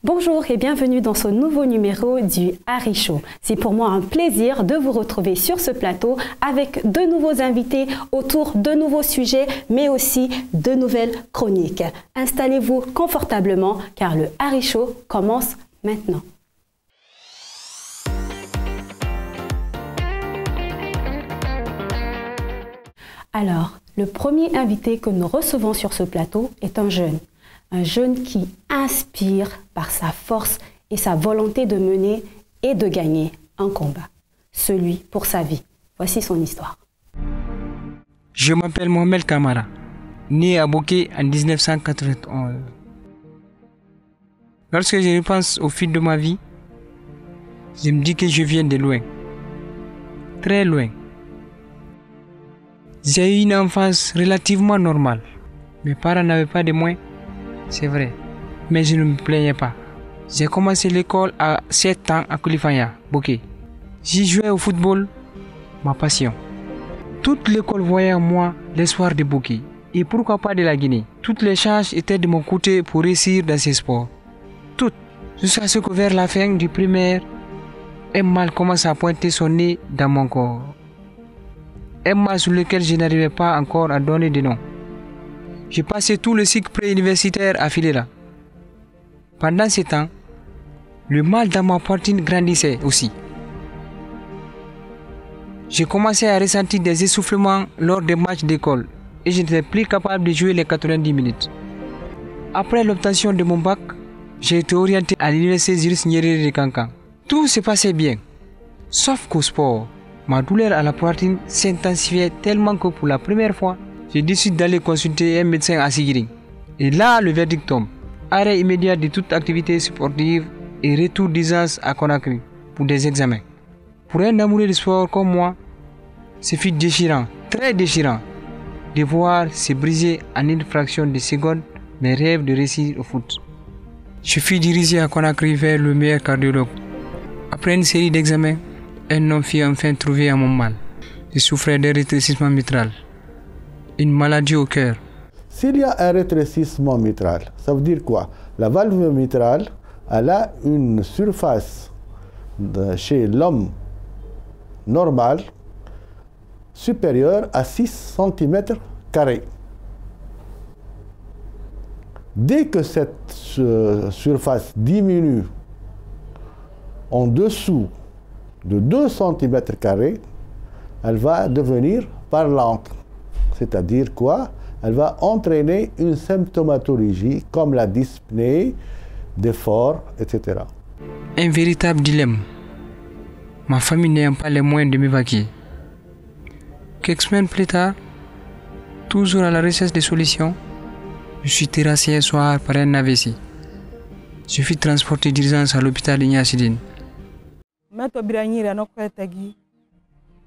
Bonjour et bienvenue dans ce nouveau numéro du Harry Show. C'est pour moi un plaisir de vous retrouver sur ce plateau avec de nouveaux invités autour de nouveaux sujets, mais aussi de nouvelles chroniques. Installez-vous confortablement car le Harry Show commence maintenant. Alors, le premier invité que nous recevons sur ce plateau est un jeune qui inspire par sa force et sa volonté de mener et de gagner un combat, celui pour sa vie. Voici son histoire. Je m'appelle Mohamed Kamara, né à Boké en 1991. Lorsque je repense au fil de ma vie, je me dis que je viens de loin, très loin. J'ai eu une enfance relativement normale. Mes parents n'avaient pas de moyens, c'est vrai, mais je ne me plaignais pas. J'ai commencé l'école à 7 ans à Koulifanya, Boké. J'y jouais au football, ma passion. Toute l'école voyait en moi l'espoir de Boké, et pourquoi pas de la Guinée. Toutes les chances étaient de mon côté pour réussir dans ces sports. Toutes, jusqu'à ce que vers la fin du primaire, un mal commence à pointer son nez dans mon corps. Un mal sur lequel je n'arrivais pas encore à donner de nom. J'ai passé tout le cycle préuniversitaire à Filela. Pendant ce temps, le mal dans ma poitrine grandissait aussi. J'ai commencé à ressentir des essoufflements lors des matchs d'école et je n'étais plus capable de jouer les 90 minutes. Après l'obtention de mon bac, j'ai été orienté à l'université Juris Nyerere de Kankan. Tout se passait bien, sauf qu'au sport, ma douleur à la poitrine s'intensifiait tellement que pour la première fois, j'ai décidé d'aller consulter un médecin à Sigiring. Et là, le verdict tombe. Arrêt immédiat de toute activité sportive et retour d'urgence à Conakry pour des examens. Pour un amoureux de sport comme moi, ce fut déchirant, très déchirant, de voir se briser en une fraction de seconde mes rêves de réussir au foot. Je fus dirigé à Conakry vers le meilleur cardiologue. Après une série d'examens, un homme fut enfin trouvé à mon mal. Je souffrais d'un rétrécissement mitral, une maladie au cœur. S'il y a un rétrécissement mitral, ça veut dire quoi? La valve mitrale, elle a une surface chez l'homme normal supérieure à 6 cm². Dès que cette surface diminue en dessous de 2 cm², elle va devenir parlante. C'est-à-dire quoi? Elle va entraîner une symptomatologie comme la dyspnée, d'effort, etc. Un véritable dilemme. Ma famille n'ayant pas les moyens de m'évacuer. Quelques semaines plus tard, toujours à la recherche de solutions, je suis terrassé un soir par un AVC. Je fus transporté d'urgence à l'hôpital Ignasidine.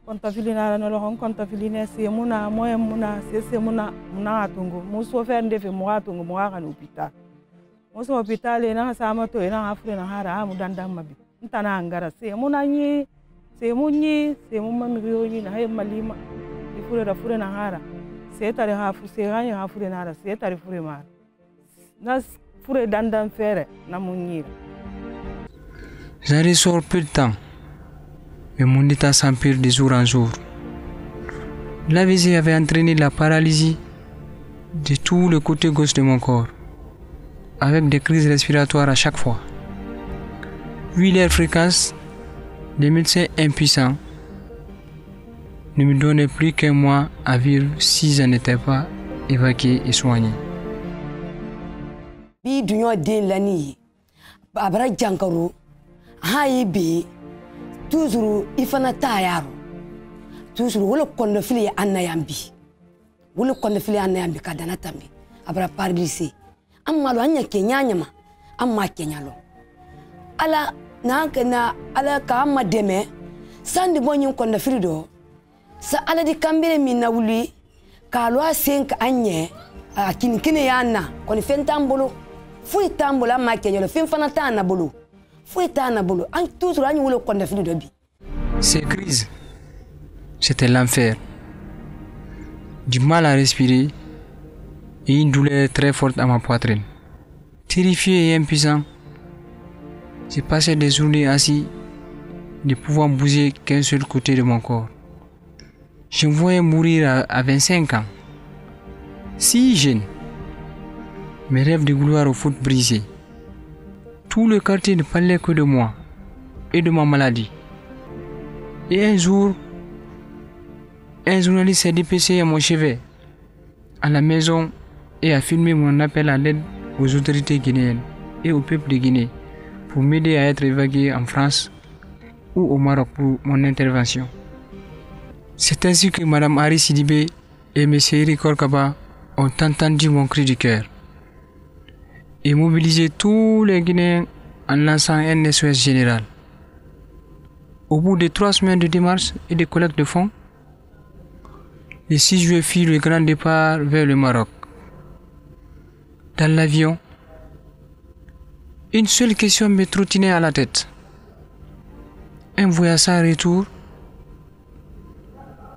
Kontafilina no lo kontafilina se muna moye muna se muna atungo muso fer ndefe mo atungo mo aka no hôpital muso hôpital na sama to ina afre na hara mu dandam mabi ntana angara se muna nyi se munyi se mu mamriyo ni na hay malima ifure da fure na hara se tare ha fu se ganya ha fure na hara se tare fure ma na fure dandam fere na munyi. J'en ressors peu de temps. Mais mon état s'empire de jour en jour. L'AVC avait entraîné la paralysie de tout le côté gauche de mon corps, avec des crises respiratoires à chaque fois. Vu leur fréquence, les médecins impuissants ne me donnaient plus qu'un mois à vivre si je n'étais pas évacué et soigné. Toujours ifana tayaro toujours wala konno fili annayambi wala konno fili annayambi kadana tambi abra parlisi amma lo anya kenyanyama amma kenyalo ala na ala ka amma deme sandi bonyin konno fili do sa ala di kambere min na wuli ka lo asenka anye kinkine yana kon fentambolo fu tambolo amma kenyalo fin fana tana bolo. Ces crises, c'était l'enfer. Du mal à respirer et une douleur très forte à ma poitrine. Terrifié et impuissant, J'ai passé des journées assis, ne pouvant bouger qu'un seul côté de mon corps. Je me voyais mourir à 25 ans. Si jeune. Mes rêves de gloire au foot brisés. Tout le quartier ne parlait que de moi et de ma maladie. Et un jour, un journaliste s'est dépêché à mon chevet, à la maison, et a filmé mon appel à l'aide aux autorités guinéennes et au peuple de Guinée pour m'aider à être évacué en France ou au Maroc pour mon intervention. C'est ainsi que Mme Ari Sidibé et M. Eric Korkaba ont entendu mon cri du cœur et mobilisé tous les Guinéens en lançant un SOS général. Au bout de 3 semaines de démarches et de collecte de fonds, le 6 juillet fit le grand départ vers le Maroc. Dans l'avion, une seule question me trottinait à la tête. Un voyage sans retour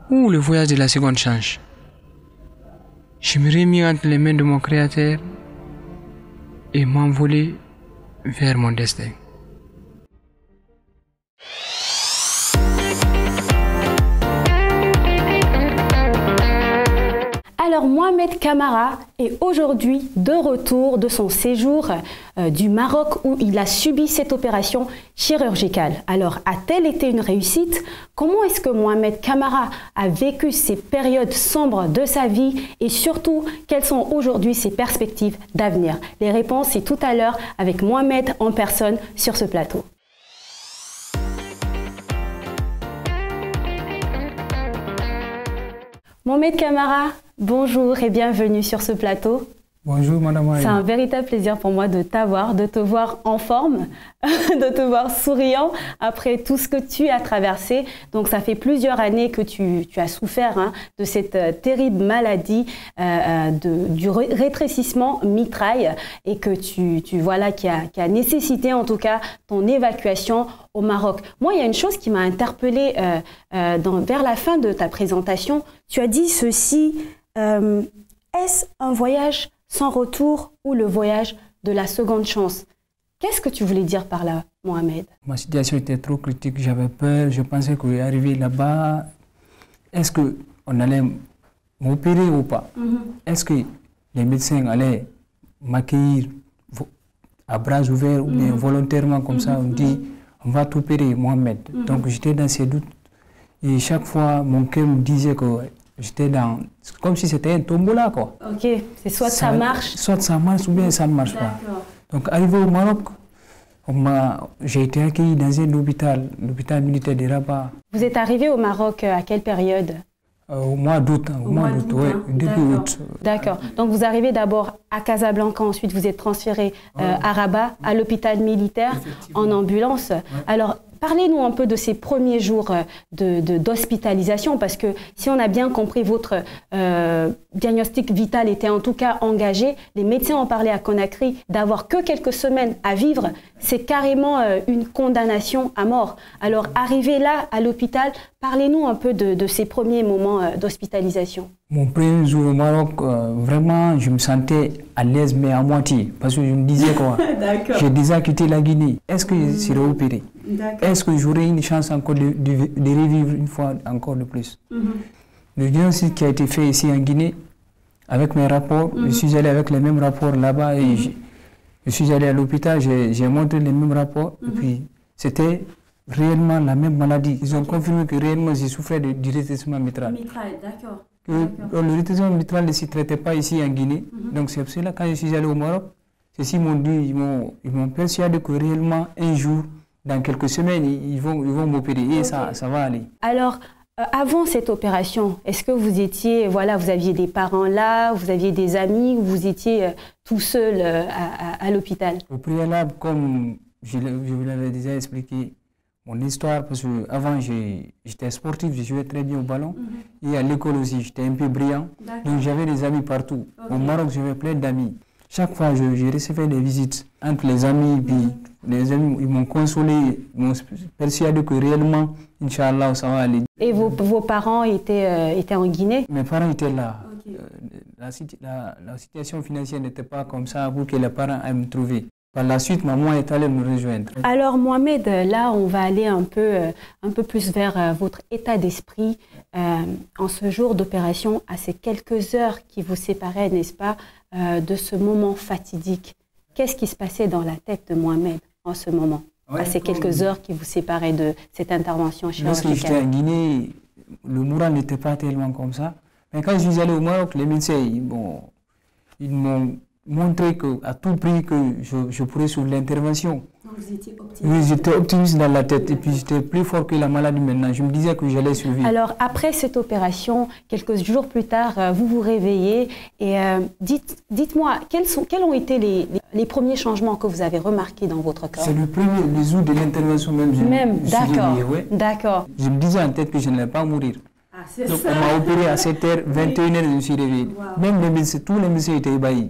ou le voyage de la seconde chance? Je me remis entre les mains de mon Créateur et m'envolai vers mon destin. Alors Mohamed Camara est aujourd'hui de retour de son séjour du Maroc où il a subi cette opération chirurgicale. Alors a-t-elle été une réussite? Comment est-ce que Mohamed Camara a vécu ces périodes sombres de sa vie et surtout quelles sont aujourd'hui ses perspectives d'avenir? Les réponses c'est tout à l'heure avec Mohamed en personne sur ce plateau. Mohamed Camara, bonjour et bienvenue sur ce plateau. Bonjour Madame Aïe. C'est un véritable plaisir pour moi de t'avoir, de te voir en forme, de te voir souriant après tout ce que tu as traversé. Donc ça fait plusieurs années que tu as souffert de cette terrible maladie du rétrécissement mitral et que qui a nécessité en tout cas ton évacuation au Maroc. Moi, il y a une chose qui m'a interpellée vers la fin de ta présentation. Tu as dit ceci, est-ce un voyage sans retour ou le voyage de la seconde chance? Qu'est-ce que tu voulais dire par là, Mohamed? Ma situation était trop critique, j'avais peur, je pensais qu'arrivé là-bas, est-ce qu'on allait m'opérer ou pas? Est-ce que les médecins allaient m'accueillir à bras ouverts ou bien volontairement comme ça, on dit on va t'opérer, Mohamed. Donc j'étais dans ces doutes et chaque fois mon cœur me disait que j'étais comme si c'était un tombola quoi. Ok, c'est soit ça marche ou bien ça ne marche pas. Donc arrivé au Maroc, j'ai été accueilli dans un hôpital, l'hôpital militaire de Rabat. Vous êtes arrivé au Maroc à quelle période? Au mois d'août, début août. D'accord. Donc vous arrivez d'abord à Casablanca, ensuite vous êtes transféré à Rabat, à l'hôpital militaire, en ambulance. Ouais. Alors parlez-nous un peu de ces premiers jours d'hospitalisation, parce que si on a bien compris, votre diagnostic vital était en tout cas engagé. Les médecins ont parlé à Conakry d'avoir que quelques semaines à vivre. C'est carrément une condamnation à mort. Alors, arrivé là, à l'hôpital, parlez-nous un peu de ces premiers moments d'hospitalisation. Mon premier jour au Maroc, vraiment, je me sentais à l'aise, mais à moitié. Parce que je me disais quoi, j'ai déjà quitté la Guinée. Est-ce que je serai opéré? Est-ce que j'aurai une chance encore de revivre une fois encore de plus? Le diagnostic qui a été fait ici en Guinée, avec mes rapports, je suis allé avec les mêmes rapports là-bas et je suis allé à l'hôpital, j'ai montré les mêmes rapports et puis c'était réellement la même maladie. Ils ont confirmé que réellement j'ai souffert du rétrécissement mitral. D'accord. Le rétrécissement mitral ne se traitait pas ici en Guinée. Donc c'est pour cela quand je suis allé au Maroc, ceux-ci m'ont dit, ils m'ont persuadé que réellement un jour, dans quelques semaines, ils vont m'opérer et ça va aller. Alors, avant cette opération, est-ce que vous étiez, vous aviez des parents là, vous aviez des amis, ou vous étiez tout seul à l'hôpital? Au préalable, comme je vous l'avais déjà expliqué, mon histoire, parce qu'avant j'étais sportif, je jouais très bien au ballon, et à l'école aussi, j'étais un peu brillant, donc j'avais des amis partout. Au Maroc, j'avais plein d'amis. Chaque fois, je recevais des visites entre les amis, puis les amis, ils m'ont consolé, ils m'ont persuadé que réellement, Inch'Allah, ça va aller. Et vos parents étaient en Guinée? Mes parents étaient là. La situation financière n'était pas comme ça pour que les parents aillent me trouver. Par la suite, maman est allée me rejoindre. Alors Mohamed, là on va aller un peu plus vers votre état d'esprit en ce jour d'opération, à ces quelques heures qui vous séparaient, n'est-ce pas, de ce moment fatidique. Qu'est-ce qui se passait dans la tête de Mohamed en ce moment, à ces quelques heures qui vous séparaient de cette intervention chirurgicale? Lorsque j'étais en Guinée, le moral n'était pas tellement comme ça. Mais quand je suis allé au Maroc, les médecins, ils m'ont montré qu'à tout prix que je pourrais sur l'intervention. Donc vous étiez optimiste? Oui, j'étais optimiste dans la tête et puis j'étais plus fort que la maladie maintenant. Je me disais que j'allais survivre. Alors après cette opération, quelques jours plus tard, vous vous réveillez et dites-moi, quels ont été les premiers changements que vous avez remarqués dans votre corps? C'est le premier, les jours de l'intervention même. D'accord, ouais. d'accord. Je me disais en tête que je n'allais pas mourir. Donc on m'a opéré à 7h, 21h, je me suis réveillé. Wow. Même les médecins, tous les médecins étaient ébahis.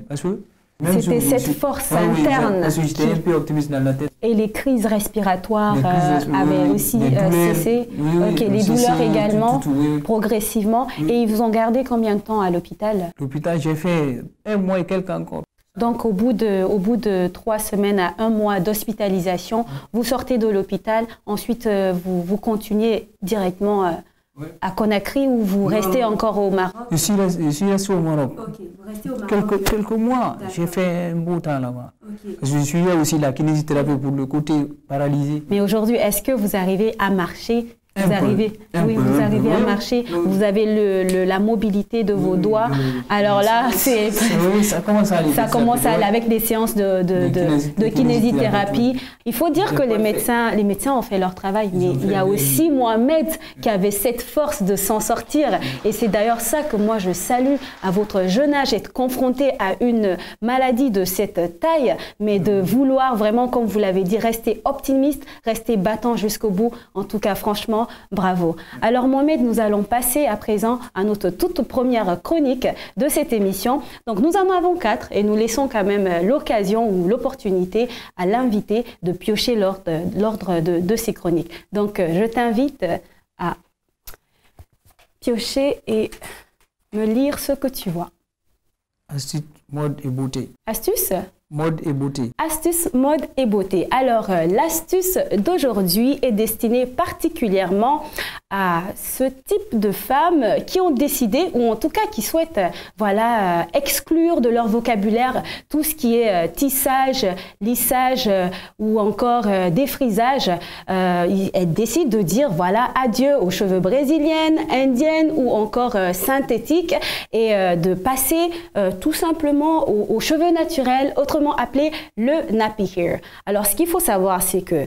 C'était cette force interne. Parce que j'étais un peu optimiste dans la tête. Et les crises respiratoires avaient aussi cessé. Les douleurs également, progressivement. Et ils vous ont gardé combien de temps à l'hôpital? L'hôpital, j'ai fait 1 mois et quelques encore. Donc au bout de 3 semaines à 1 mois d'hospitalisation, vous sortez de l'hôpital. Ensuite, vous continuez directement à Conakry ou vous restez encore au Maroc? Je suis resté au Maroc. Okay, vous restez au Maroc. Quelques mois, j'ai fait un beau temps là-bas. Okay. Je suis aussi la kinésithérapie pour le côté paralysé. Mais aujourd'hui, est-ce que vous arrivez à marcher? Vous arrivez à marcher, vous avez la mobilité de vos doigts. Alors là, ça commence à aller. Ça commence à aller avec des séances de kinésithérapie. Il faut dire que les médecins ont fait leur travail, mais il y a aussi Mohamed qui avait cette force de s'en sortir. Et c'est d'ailleurs ça que moi je salue à votre jeune âge, être confronté à une maladie de cette taille, mais de vouloir vraiment, comme vous l'avez dit, rester optimiste, rester battant jusqu'au bout. En tout cas, franchement, bravo. Alors Mohamed, nous allons passer à présent à notre toute première chronique de cette émission. Donc nous en avons 4 et nous laissons quand même l'occasion ou l'opportunité à l'invité de piocher l'ordre de ces chroniques. Donc je t'invite à piocher et me lire ce que tu vois. Astuce, mode et beauté. Astuce? Mode et beauté. Astuce, mode et beauté. Alors, l'astuce d'aujourd'hui est destinée particulièrement à ce type de femmes qui ont décidé, ou en tout cas qui souhaitent, exclure de leur vocabulaire tout ce qui est tissage, lissage ou encore défrisage. Elles décident de dire, adieu aux cheveux brésiliennes, indiennes ou encore synthétiques et de passer tout simplement aux cheveux naturels, autrement appelé le nappy hair. Alors, ce qu'il faut savoir, c'est que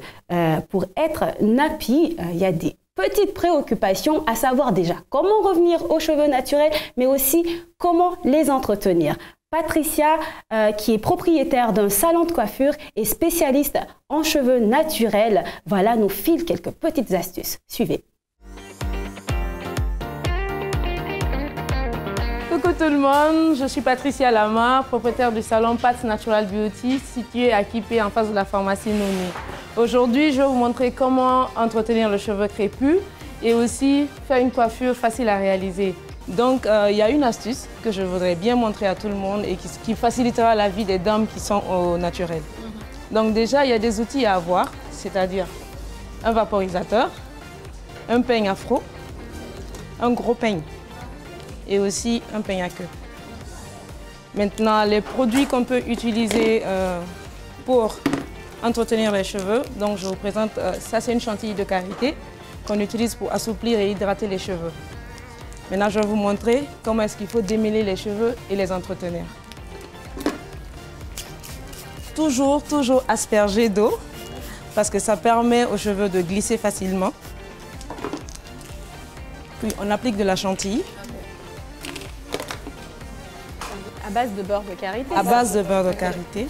pour être nappy, il y a des petites préoccupations, à savoir déjà comment revenir aux cheveux naturels, mais aussi comment les entretenir. Patricia, qui est propriétaire d'un salon de coiffure et spécialiste en cheveux naturels, nous file quelques petites astuces. Suivez. Coucou tout le monde, je suis Patricia Lamar, propriétaire du salon Pat Natural Beauty situé à Kipé en face de la pharmacie Nomi. Aujourd'hui, je vais vous montrer comment entretenir le cheveu crépus et aussi faire une coiffure facile à réaliser. Donc, il y a une astuce que je voudrais bien montrer à tout le monde et qui facilitera la vie des dames qui sont au naturel. Donc déjà, il y a des outils à avoir, c'est-à-dire un vaporisateur, un peigne afro, un gros peigne et aussi un peigne à queue. Maintenant, les produits qu'on peut utiliser pour entretenir les cheveux, donc je vous présente, ça c'est une chantilly de karité qu'on utilise pour assouplir et hydrater les cheveux. Maintenant, je vais vous montrer comment est-ce qu'il faut démêler les cheveux et les entretenir. Toujours asperger d'eau parce que ça permet aux cheveux de glisser facilement. Puis on applique de la chantilly. À base de beurre de karité. À base de beurre de karité.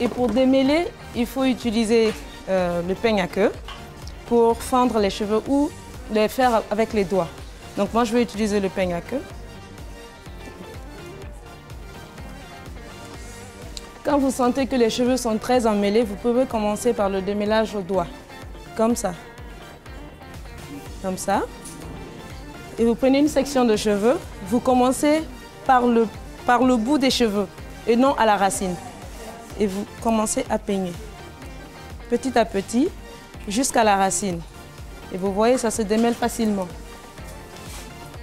Et pour démêler, il faut utiliser le peigne à queue pour fendre les cheveux ou les faire avec les doigts. Donc moi, je vais utiliser le peigne à queue. Quand vous sentez que les cheveux sont très emmêlés, vous pouvez commencer par le démêlage au doigt, comme ça. Comme ça. et vous prenez une section de cheveux, vous commencez par le bout des cheveux et non à la racine. Et vous commencez à peigner petit à petit jusqu'à la racine. Et vous voyez, ça se démêle facilement.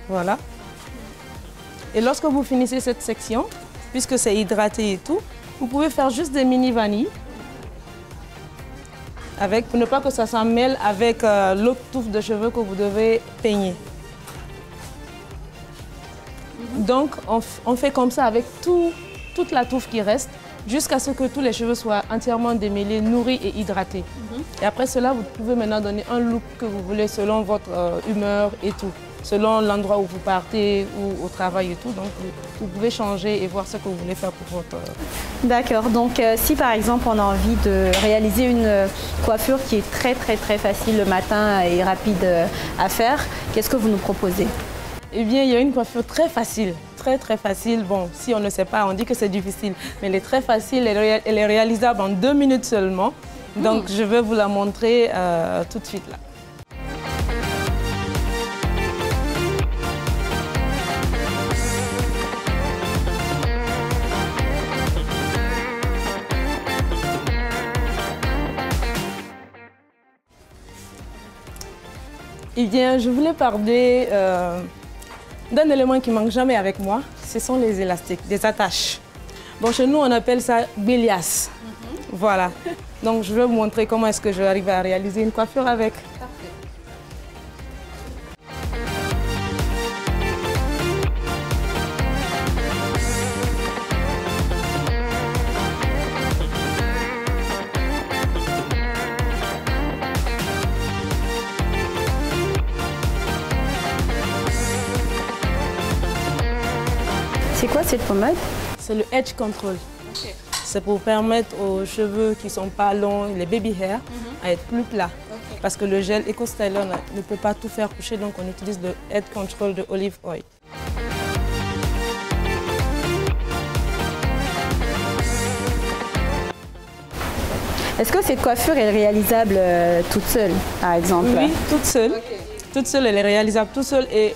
Voilà. Et lorsque vous finissez cette section, puisque c'est hydraté et tout, vous pouvez faire juste des mini vanilles pour ne pas que ça s'en mêle avec l'autre touffe de cheveux que vous devez peigner. Donc, on fait comme ça avec toute la touffe qui reste, jusqu'à ce que tous les cheveux soient entièrement démêlés, nourris et hydratés. Et après cela, vous pouvez maintenant donner un look que vous voulez selon votre humeur et tout, selon l'endroit où vous partez ou au travail et tout. Donc, vous pouvez changer et voir ce que vous voulez faire pour votre... D'accord. Donc, si par exemple, on a envie de réaliser une coiffure qui est très facile le matin et rapide à faire, qu'est-ce que vous nous proposez? Eh bien, il y a une coiffure très facile. Très facile. Bon, si on ne sait pas, on dit que c'est difficile. Mais elle est très facile, elle est réalisable en 2 minutes seulement. Donc, je vais vous la montrer tout de suite là. Eh bien, je voulais parler d'un élément qui ne manque jamais avec moi, ce sont les élastiques, des attaches. Bon, chez nous, on appelle ça bélias. Voilà. Donc, je vais vous montrer comment est-ce que je vais arriver à réaliser une coiffure avec. Parfait. C'est quoi cette pommade? C'est le Edge Control. Okay. C'est pour permettre aux cheveux qui ne sont pas longs, les baby hair, à être plus plats. Okay. Parce que le gel Eco Styler ne peut pas tout faire coucher, donc on utilise le Edge Control de Olive Oil. Est-ce que cette coiffure est réalisable toute seule, par exemple? Oui, toute seule. Okay. Toute seule, elle est réalisable toute seule. Et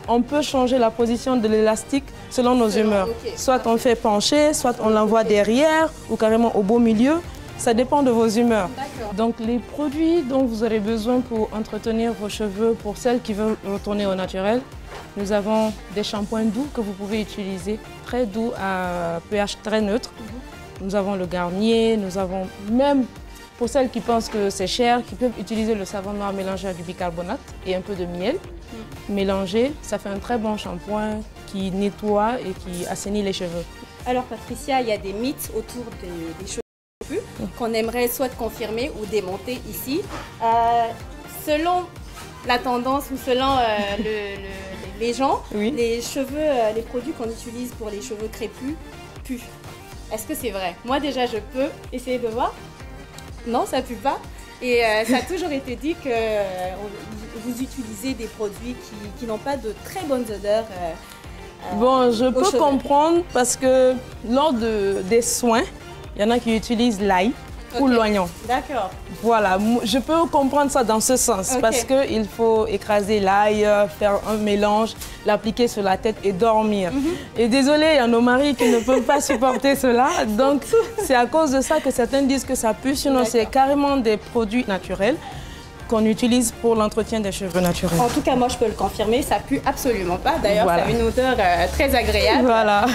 on peut changer la position de l'élastique selon nos humeurs. Okay. Soit on fait pencher, soit on l'envoie derrière ou carrément au beau milieu. Ça dépend de vos humeurs. Donc les produits dont vous aurez besoin pour entretenir vos cheveux, pour celles qui veulent retourner au naturel, nous avons des shampoings doux que vous pouvez utiliser, très doux à pH très neutre. Nous avons le Garnier, nous avons même, pour celles qui pensent que c'est cher, qui peuvent utiliser le savon noir mélangé à du bicarbonate et un peu de miel. Mélangé, ça fait un très bon shampoing qui nettoie et qui assainit les cheveux. Alors Patricia, il y a des mythes autour des cheveux qu'on aimerait soit confirmer ou démonter ici. Selon la tendance ou selon les gens, oui. Les cheveux, les produits qu'on utilise pour les cheveux crépus puent. Est-ce que c'est vrai? Moi déjà, je peux essayer de voir. Non, ça pue pas. Et ça a toujours été dit que vous utilisez des produits qui n'ont pas de très bonnes odeurs. Bon, je peux comprendre parce que lors des soins, il y en a qui utilisent l'ail ou l'oignon. D'accord. Voilà, je peux comprendre ça dans ce sens parce qu'il faut écraser l'ail, faire un mélange, l'appliquer sur la tête et dormir. Et désolé, il y a nos maris qui ne peuvent pas supporter cela. Donc, c'est à cause de ça que certains disent que ça pue. Sinon, c'est carrément des produits naturels qu'on utilise pour l'entretien des cheveux naturels. En tout cas, moi, je peux le confirmer, ça pue absolument pas. D'ailleurs, voilà. Ça a une odeur très agréable. Voilà.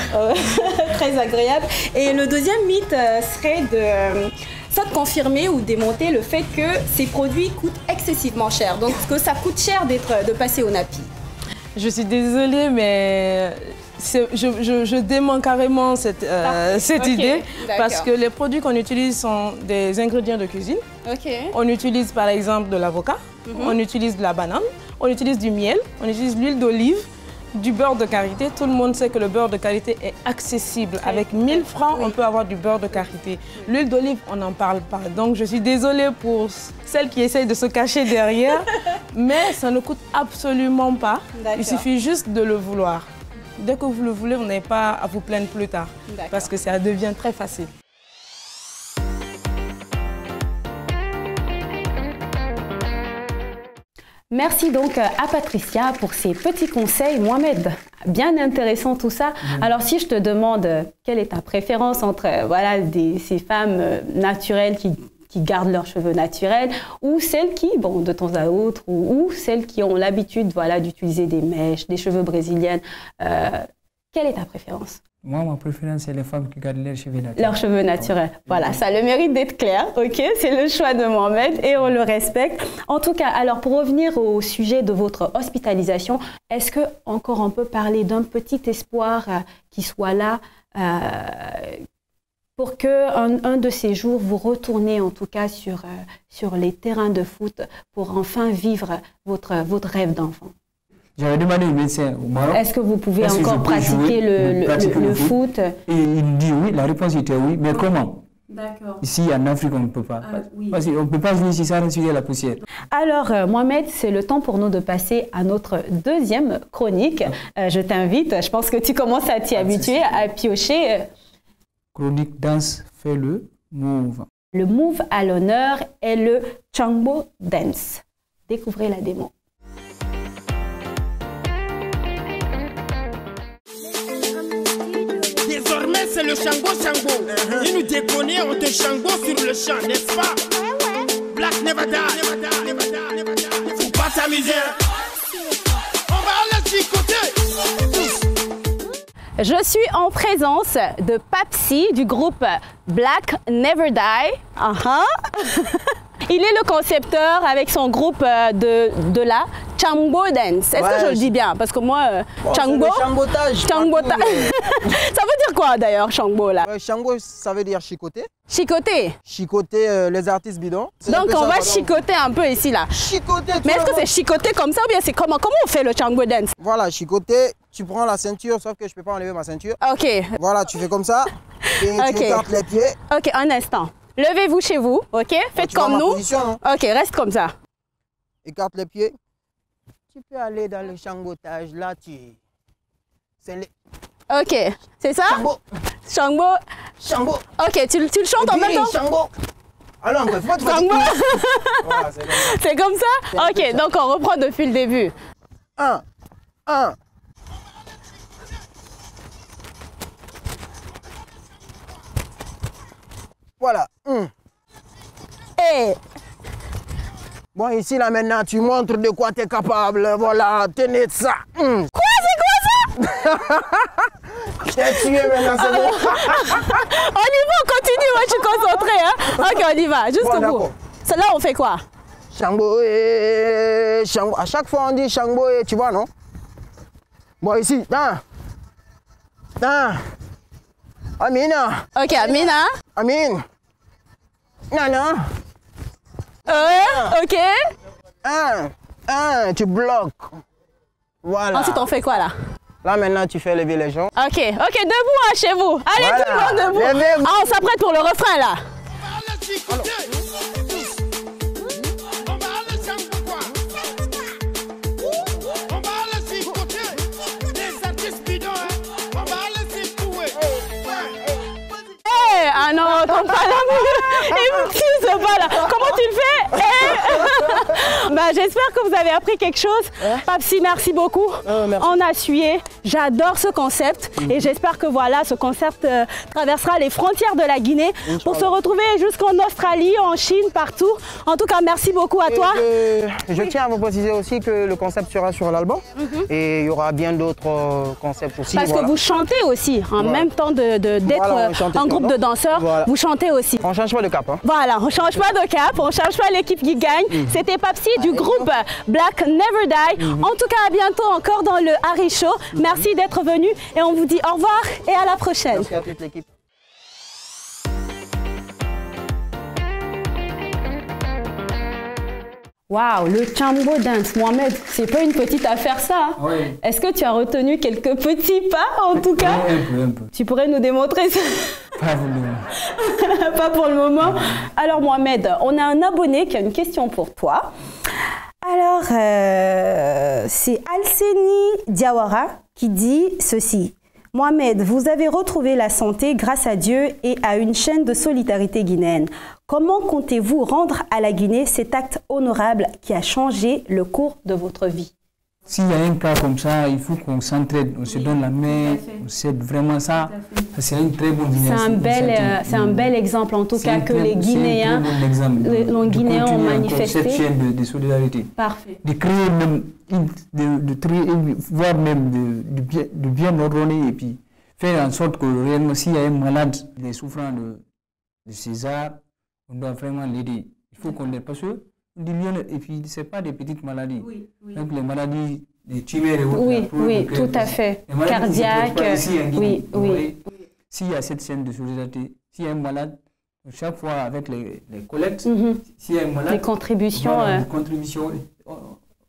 Très agréable. Et le deuxième mythe serait de soit confirmer ou démonter le fait que ces produits coûtent excessivement cher. Donc, que ça coûte cher de passer au nappy. Je suis désolée, mais je dément carrément cette idée parce que les produits qu'on utilise sont des ingrédients de cuisine. On utilise par exemple de l'avocat, on utilise de la banane, on utilise du miel, on utilise l'huile d'olive, du beurre de karité. Tout le monde sait que le beurre de karité est accessible. Avec 1000 francs, on peut avoir du beurre de karité. L'huile d'olive, on n'en parle pas. Donc, je suis désolée pour celles qui essayent de se cacher derrière, mais ça ne coûte absolument pas. Il suffit juste de le vouloir. Dès que vous le voulez, vous n'avez pas à vous plaindre plus tard, parce que ça devient très facile. Merci donc à Patricia pour ces petits conseils. Mohamed, bien intéressant tout ça. Alors si je te demande quelle est ta préférence entre voilà, ces femmes naturelles qui gardent leurs cheveux naturels ou celles qui, bon, de temps à autre, ou celles qui ont l'habitude voilà, d'utiliser des mèches, des cheveux brésiliennes, quelle est ta préférence? Moi, ma préférence, c'est les femmes qui gardent leurs cheveux naturels. Leurs cheveux naturels. Voilà, ça a le mérite d'être clair, ok? C'est le choix de Mohamed et on le respecte. En tout cas, alors pour revenir au sujet de votre hospitalisation, est-ce que encore on peut parler d'un petit espoir qui soit là pour qu'un de ces jours, vous retournez en tout cas sur les terrains de foot pour enfin vivre votre rêve d'enfant? J'avais demandé au médecin au Maroc. Est-ce que vous pouvez encore pratiquer le foot? Et il dit oui, la réponse était oui, mais comment? D'accord. Ici en Afrique, on ne peut pas. Oui. Parce qu'on ne peut pas jouer ici sans respirer la poussière. Alors Mohamed, c'est le temps pour nous de passer à notre deuxième chronique. Je t'invite, je pense que tu commences à t'y habituer, à piocher. Chronique danse fait le move. Le move à l'honneur est le Changbo Dance. Découvrez la démo. Désormais, c'est le Shango. Il nous déconne, on te Shango sur le champ, n'est-ce pas? Black Nevada. Faut pas t'amuser. On va aller chicoter. Je suis en présence de Papsi du groupe Black Never Die. Il est le concepteur avec son groupe de la Changbo Dance. Est-ce que je le dis bien? Parce que moi, Changbo... Changotage. Ça veut dire quoi d'ailleurs, Changbo là? Chango, ça veut dire chicoter. Chicoter? Chicoter les artistes bidons. Donc on va chicoter un peu ici là. Chicoter. Mais est-ce que c'est chicoter comme ça ou bien c'est comment on fait le Changbo Dance? Voilà, chicoter, tu prends la ceinture, sauf que je ne peux pas enlever ma ceinture. Ok. Voilà, tu fais comme ça. Et tu écartes les pieds. Ok, un instant. Levez-vous chez vous, ok? Faites comme nous. Position, ok, reste comme ça. Écarte les pieds. Tu peux aller dans le changotage. Là, c'est les... Ok, c'est ça? Chango. Chango. Chango. Ok, tu le chantes en même temps? Chango. Alors, on peut pas Chango. Voilà, c'est comme ça? Ok, donc on reprend depuis le début. 1. Voilà. Et bon, ici, là, maintenant, tu montres de quoi tu es capable. Voilà, tenez ça. Quoi? C'est quoi ça? Je t'ai tué maintenant, c'est bon. On y va, on continue. Moi, je suis concentrée. Hein? Ok, on y va, jusqu'au bout. Là, on fait quoi? Shango et Shango. À chaque fois, on dit Shango et tu vois, non? Bon, ici, Amina. Ok, Amina. Amine. Nana. Ok. Tu bloques. Voilà. Ensuite, on fait quoi là? Là, maintenant, tu fais lever les gens. Ok, debout hein, chez vous. Allez, voilà. Tout le monde debout. Levez-vous. On s'apprête pour le refrain là. Ah non, ton pas là. Il me tue pas là. Comment tu le fais? J'espère que vous avez appris quelque chose. Papsi, merci beaucoup. Merci. On a sué. J'adore ce concept et j'espère que voilà, ce concept traversera les frontières de la Guinée pour se retrouver jusqu'en Australie, en Chine, partout. En tout cas, merci beaucoup à toi. Je tiens à vous préciser aussi que le concept sera sur l'album et il y aura bien d'autres concepts aussi. Parce que vous chantez aussi, en même temps d'être un groupe de danseurs, vous chantez aussi. On ne change pas de cap. Hein. Voilà, on ne change pas de cap, on ne change pas l'équipe qui gagne. C'était Papsi du groupe Black Never Die. En tout cas, à bientôt encore dans le Harry Show. Merci d'être venu et on vous dit au revoir et à la prochaine. Merci à toute l'équipe. Waouh, le Changbo Dance, Mohamed, c'est pas une petite affaire ça. Hein? Oui. Est-ce que tu as retenu quelques petits pas en tout cas? Un peu. Tu pourrais nous démontrer ça? Pas pour le moment. Pas pour le moment. Alors Mohamed, on a un abonné qui a une question pour toi. Alors, c'est Alseni Diawara qui dit ceci. Mohamed, vous avez retrouvé la santé grâce à Dieu et à une chaîne de solidarité guinéenne. Comment comptez-vous rendre à la Guinée cet acte honorable qui a changé le cours de votre vie? S'il y a un cas comme ça, il faut qu'on s'entraide, on se donne la main, on s'aide vraiment ça. C'est une très bonne initiative. C'est un bel exemple en tout cas que les Guinéens, ont manifesté. Cette chaîne de solidarité. Parfait. De créer même, voire même de bien ordonner et puis faire en sorte que réellement s'il y a un malade les souffrant de César, on doit vraiment l'aider. Il faut qu'on l'aide parce que et puis ce n'est pas des petites maladies. Oui, oui. Donc les maladies, les tumeurs et autres. Oui, oui, tout à fait. Cardiaque. Oui, oui. S'il y a cette chaîne de solidarité, s'il y a un malade, chaque fois avec les collectes, s'il y a un malade, les contributions.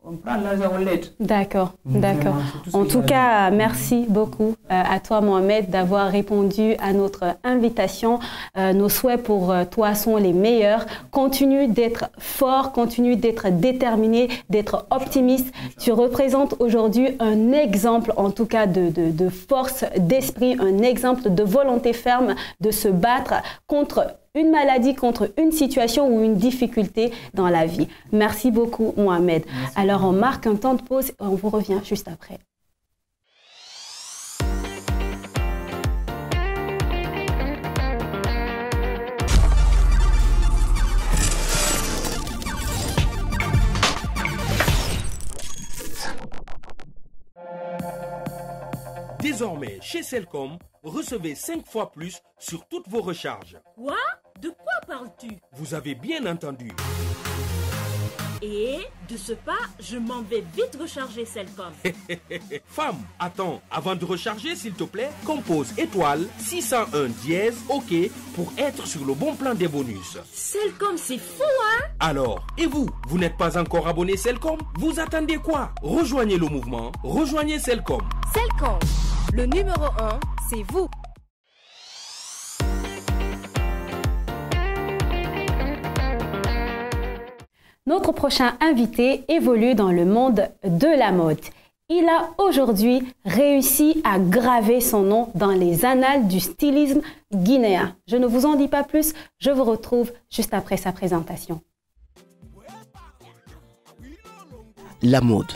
On prend l'argent, on l'aide. D'accord, d'accord. En tout cas, merci beaucoup à toi, Mohamed, d'avoir répondu à notre invitation. Nos souhaits pour toi sont les meilleurs. Continue d'être fort, continue d'être déterminé, d'être optimiste. Tu représentes aujourd'hui un exemple, en tout cas, de force d'esprit, un exemple de volonté ferme de se battre contre une maladie, contre une situation ou une difficulté dans la vie. Merci beaucoup, Mohamed. Merci. Alors, on marque un temps de pause et on vous revient juste après. Désormais, chez Celcom, recevez 5 fois plus sur toutes vos recharges. Quoi? De quoi parles-tu? Vous avez bien entendu. Et de ce pas, je m'en vais vite recharger Celcom. Femme, attends, avant de recharger, s'il te plaît, compose étoile 601 dièse OK pour être sur le bon plan des bonus. Celcom, c'est fou, hein? Alors, et vous, vous n'êtes pas encore abonné Celcom? Vous attendez quoi? Rejoignez le mouvement, rejoignez Celcom. Celcom, le numéro 1, c'est vous. Notre prochain invité évolue dans le monde de la mode. Il a aujourd'hui réussi à graver son nom dans les annales du stylisme guinéen. Je ne vous en dis pas plus, je vous retrouve juste après sa présentation. La mode.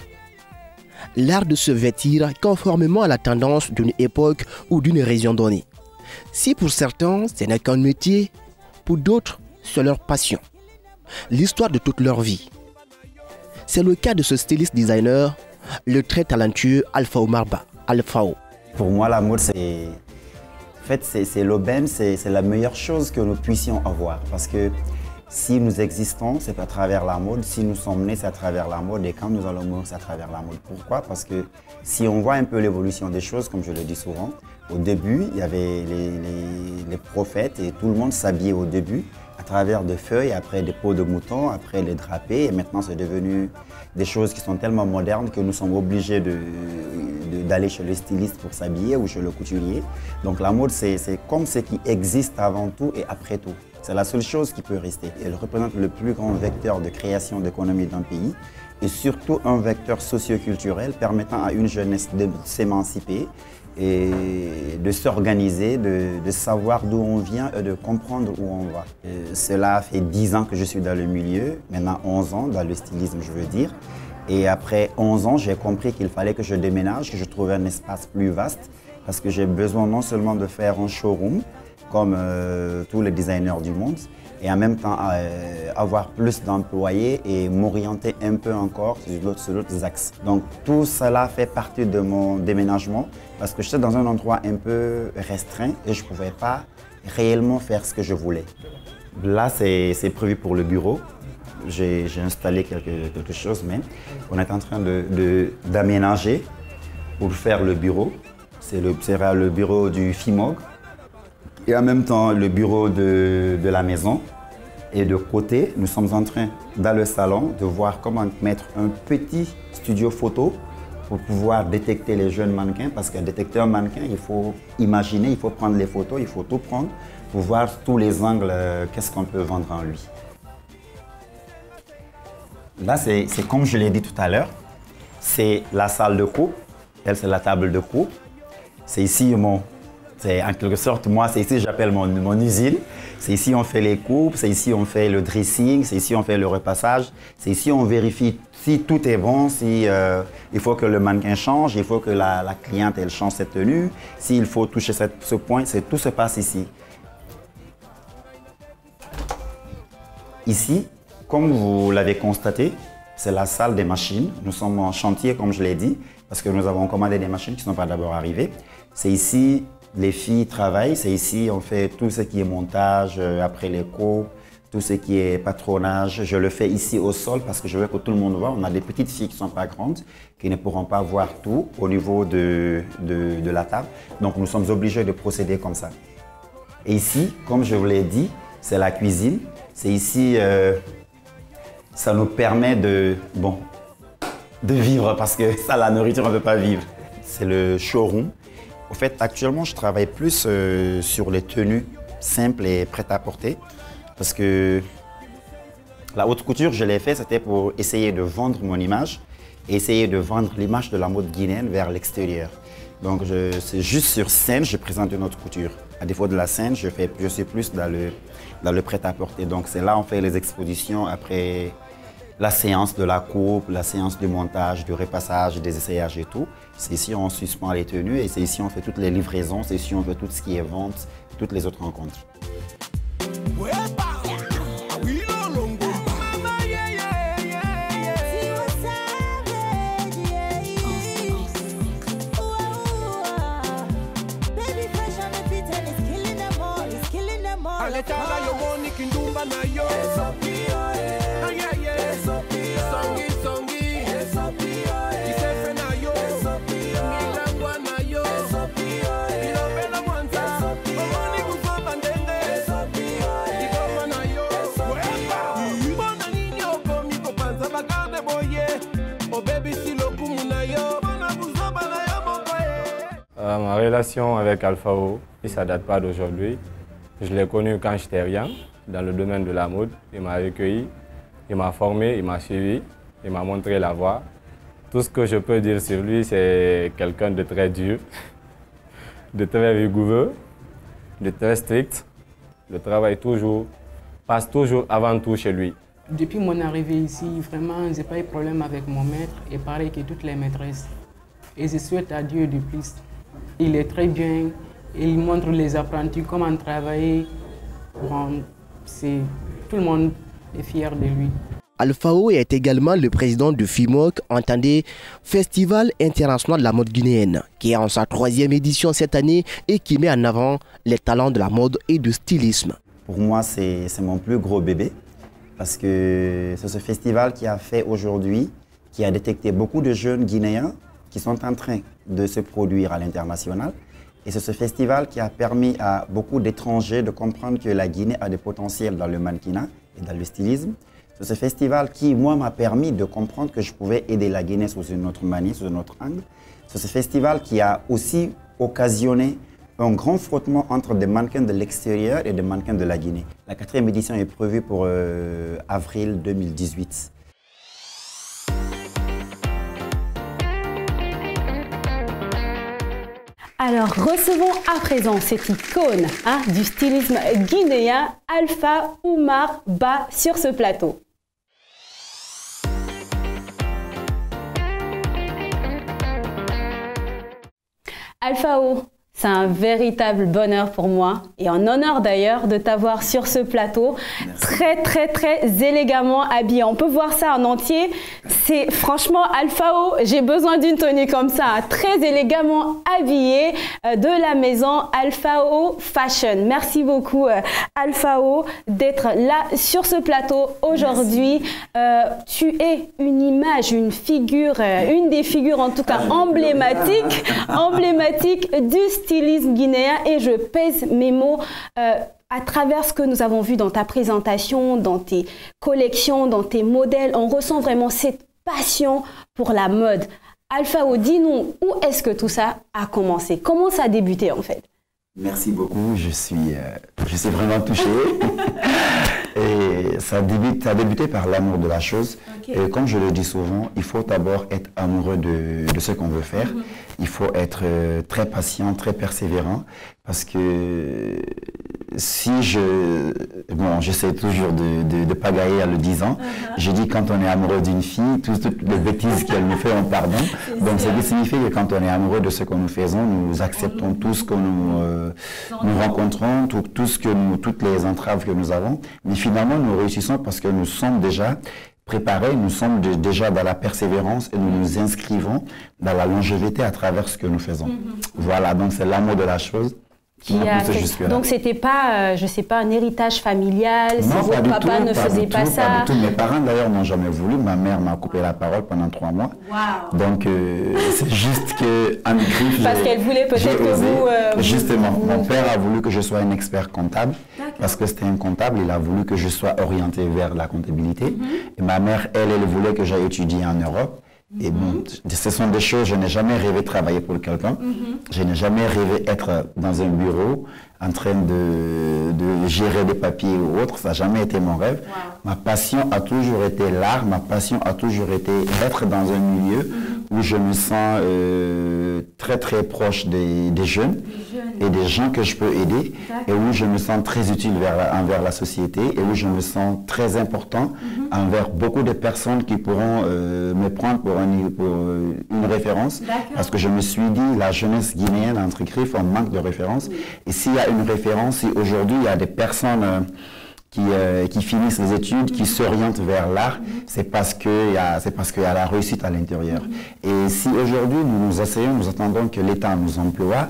L'art de se vêtir conformément à la tendance d'une époque ou d'une région donnée. Si pour certains, ce n'est qu'un métier, pour d'autres, c'est leur passion. L'histoire de toute leur vie. C'est le cas de ce styliste designer, le très talentueux Alpha Marba, Alphao. Pour moi, la mode, c'est l'aubaine, c'est la meilleure chose que nous puissions avoir. Parce que si nous existons, c'est à travers la mode. Si nous sommes nés, c'est à travers la mode. Et quand nous allons mourir, c'est à travers la mode. Pourquoi? Parce que si on voit un peu l'évolution des choses, comme je le dis souvent, au début, il y avait les prophètes et tout le monde s'habillait au début à travers des feuilles, après des peaux de mouton, après les drapés. Et maintenant, c'est devenu des choses qui sont tellement modernes que nous sommes obligés d'aller chez le styliste pour s'habiller ou chez le couturier. Donc la mode, c'est comme ce qui existe avant tout et après tout. C'est la seule chose qui peut rester. Elle représente le plus grand vecteur de création d'économie d'un pays et surtout un vecteur socio-culturel permettant à une jeunesse de s'émanciper et de s'organiser, de savoir d'où on vient et de comprendre où on va. Cela fait 10 ans que je suis dans le milieu, maintenant 11 ans dans le stylisme, je veux dire. Et après 11 ans, j'ai compris qu'il fallait que je déménage, que je trouve un espace plus vaste parce que j'ai besoin non seulement de faire un showroom comme tous les designers du monde, et en même temps avoir plus d'employés et m'orienter un peu encore sur d'autres axes. Donc tout cela fait partie de mon déménagement parce que j'étais dans un endroit un peu restreint et je ne pouvais pas réellement faire ce que je voulais. Là, c'est prévu pour le bureau. J'ai installé quelque chose, mais on est en train d'aménager pour faire le bureau. C'est le bureau du FIMOG. Et en même temps, le bureau de la maison. Et de côté, nous sommes en train, dans le salon, de voir comment mettre un petit studio photo pour pouvoir détecter les jeunes mannequins. Parce qu'un détecteur mannequin, il faut imaginer, il faut prendre les photos, il faut tout prendre pour voir tous les angles, qu'est-ce qu'on peut vendre en lui. Là, c'est comme je l'ai dit tout à l'heure, c'est la salle de coupe. Elle, c'est la table de coupe. C'est ici C'est en quelque sorte, moi, c'est ici j'appelle mon usine. C'est ici on fait les coupes, c'est ici on fait le dressing, c'est ici on fait le repassage. C'est ici on vérifie si tout est bon, si il faut que le mannequin change, il faut que la cliente elle change cette tenue, s'il faut toucher ce point, tout se passe ici. Ici, comme vous l'avez constaté, c'est la salle des machines. Nous sommes en chantier, comme je l'ai dit, parce que nous avons commandé des machines qui ne sont pas d'abord arrivées. C'est ici, les filles travaillent. C'est ici, on fait tout ce qui est montage, après les coupes, tout ce qui est patronage. Je le fais ici au sol parce que je veux que tout le monde voit. On a des petites filles qui ne sont pas grandes, qui ne pourront pas voir tout au niveau de la table. Donc, nous sommes obligés de procéder comme ça. Et ici, comme je vous l'ai dit, c'est la cuisine. C'est ici, ça nous permet de vivre parce que ça, la nourriture, on ne peut pas vivre. C'est le showroom. En fait, actuellement, je travaille plus sur les tenues simples et prêtes à porter parce que la haute couture, je l'ai fait, c'était pour essayer de vendre mon image et essayer de vendre l'image de la mode guinéenne vers l'extérieur. Donc, c'est juste sur scène, je présente une haute couture. À défaut de la scène, je suis plus dans le prêt-à-porter. Donc, c'est là on fait les expositions après la séance de la coupe, la séance du montage, du repassage, des essayages et tout. C'est ici on suspend les tenues et c'est ici on fait toutes les livraisons, c'est ici on fait tout ce qui est vente, toutes les autres rencontres. Ma relation avec Alphao, ça ne date pas d'aujourd'hui. Je l'ai connu quand j'étais rien, dans le domaine de la mode. Il m'a accueilli, il m'a formé, il m'a suivi, il m'a montré la voie. Tout ce que je peux dire sur lui, c'est quelqu'un de très dur, de très rigoureux, de très strict. Le travail passe toujours avant tout chez lui. Depuis mon arrivée ici, vraiment, je n'ai pas eu de problème avec mon maître et pareil que toutes les maîtresses. Et je souhaite à Dieu du plus. Il est très bien, il montre les apprentis comment travailler. Bon, tout le monde est fier de lui. Alphao est également le président du FIMOC, entendez Festival international de la mode guinéenne, qui est en sa 3e édition cette année et qui met en avant les talents de la mode et du stylisme. Pour moi, c'est mon plus gros bébé parce que c'est ce festival qui a fait aujourd'hui, qui a détecté beaucoup de jeunes Guinéens qui sont en train de se produire à l'international. Et c'est ce festival qui a permis à beaucoup d'étrangers de comprendre que la Guinée a des potentiels dans le mannequinat et dans le stylisme. C'est ce festival qui, moi, m'a permis de comprendre que je pouvais aider la Guinée sous une autre manière, sous un autre angle. C'est ce festival qui a aussi occasionné un grand frottement entre des mannequins de l'extérieur et des mannequins de la Guinée. La 4e édition est prévue pour avril 2018. Alors, recevons à présent cette icône du stylisme guinéen, Alpha Oumar Ba, sur ce plateau. Alphao, c'est un véritable bonheur pour moi et un honneur d'ailleurs de t'avoir sur ce plateau. Merci. Très élégamment habillé. On peut voir ça en entier. C'est franchement Alphao, j'ai besoin d'une tenue comme ça, très élégamment habillé de la maison Alphao Fashion. Merci beaucoup Alphao d'être là sur ce plateau aujourd'hui. Tu es une image, une figure, une des figures en tout cas emblématiques du stylisme guinéen et je pèse mes mots à travers ce que nous avons vu dans ta présentation, dans tes collections, dans tes modèles. On ressent vraiment cette passion pour la mode. Alphao, dis-nous, où est-ce que tout ça a commencé? Comment ça a débuté en fait? Merci beaucoup, je suis vraiment touché. Et Ça a débuté par l'amour de la chose. Okay. Et comme je le dis souvent, il faut d'abord être amoureux de ce qu'on veut faire. Il faut être très patient, très persévérant. Parce que si j'essaie toujours de pagailler à le 10 ans. Je dis quand on est amoureux d'une fille, toutes les bêtises qu'elle nous fait, on pardonne. Donc, ce qui signifie que quand on est amoureux de ce que nous faisons, nous acceptons tout ce que nous rencontrons, toutes les entraves que nous avons. Mais finalement, nous réussissons parce que nous sommes déjà préparés, nous sommes déjà dans la persévérance et nous nous inscrivons dans la longévité à travers ce que nous faisons. Voilà, donc c'est l'amour de la chose. Donc c'était pas, je sais pas, un héritage familial, si votre papa ne faisait pas ça. Pas du tout. Mes parents d'ailleurs n'ont jamais voulu. Ma mère m'a coupé la parole pendant 3 mois. Wow. Donc c'est juste que Anne Griff, parce qu'elle voulait peut-être que vous. Justement, mon père a voulu que je sois un expert comptable parce que c'était un comptable. Il a voulu que je sois orienté vers la comptabilité. Et ma mère, elle voulait que j'aille étudier en Europe. Et bon, ce sont des choses, je n'ai jamais rêvé travailler pour quelqu'un. Je n'ai jamais rêvé être dans un bureau en train de gérer des papiers ou autre. Ça n'a jamais été mon rêve. Ma passion a toujours été l'art. Ma passion a toujours été d'être dans un milieu où je me sens très très proche des jeunes et des gens que je peux aider et où je me sens très utile envers la société et où je me sens très important envers beaucoup de personnes qui pourront me prendre pour une référence parce que je me suis dit la jeunesse guinéenne entre griffes on manque de références et s'il y a une référence, si aujourd'hui il y a des personnes qui finissent les études, qui s'orientent vers l'art, c'est parce qu'il y a la réussite à l'intérieur. Et si aujourd'hui nous essayons, nous attendons que l'État nous emploie,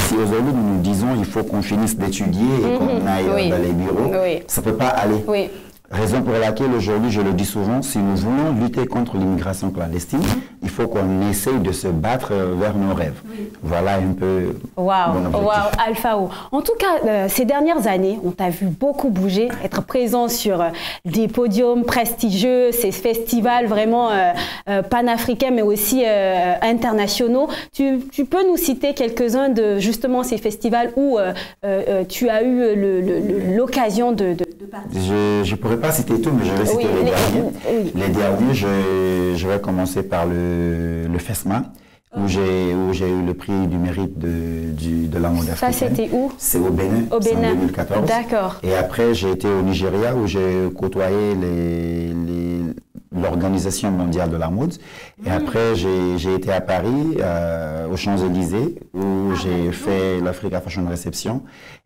si aujourd'hui nous nous disons il faut qu'on finisse d'étudier et qu'on aille dans les bureaux, ça ne peut pas aller. Raison pour laquelle aujourd'hui, je le dis souvent, si nous voulons lutter contre l'immigration clandestine, il faut qu'on essaye de se battre vers nos rêves. Voilà un peu mon objectif. Alphao. En tout cas, ces dernières années, on t'a vu beaucoup bouger, être présent sur des podiums prestigieux, ces festivals vraiment panafricains, mais aussi internationaux. Tu peux nous citer quelques-uns de justement ces festivals où tu as eu l'occasion de participer? Je ne pourrais pas citer tout, mais je vais citer les derniers. Les derniers, je vais commencer par le FESMA, où j'ai eu le prix du mérite de la mode africaine. Ça, c'était où? C'est au Bénin, en 2014. D'accord. Et après, j'ai été au Nigeria, où j'ai côtoyé l'Organisation mondiale de la mode. Et après, j'ai été à Paris, aux Champs-Élysées, où j'ai fait l'Africa Fashion Reception.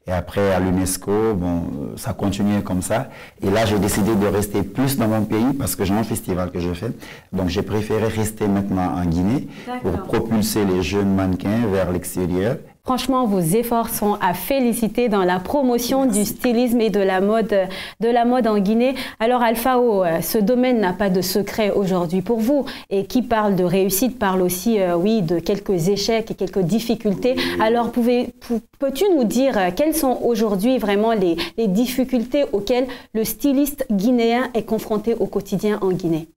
Et après, à l'UNESCO, bon, ça continuait comme ça. Et là, j'ai décidé de rester plus dans mon pays parce que j'ai un festival que je fais. Donc, j'ai préféré rester maintenant en Guinée pour propulser les jeunes mannequins vers l'extérieur. Franchement, vos efforts sont à féliciter dans la promotion du stylisme et de la mode en Guinée. Alors Alphao, ce domaine n'a pas de secret aujourd'hui pour vous. Et qui parle de réussite parle aussi, oui, de quelques échecs et quelques difficultés. Alors peux-tu nous dire quelles sont aujourd'hui vraiment les difficultés auxquelles le styliste guinéen est confronté au quotidien en Guinée?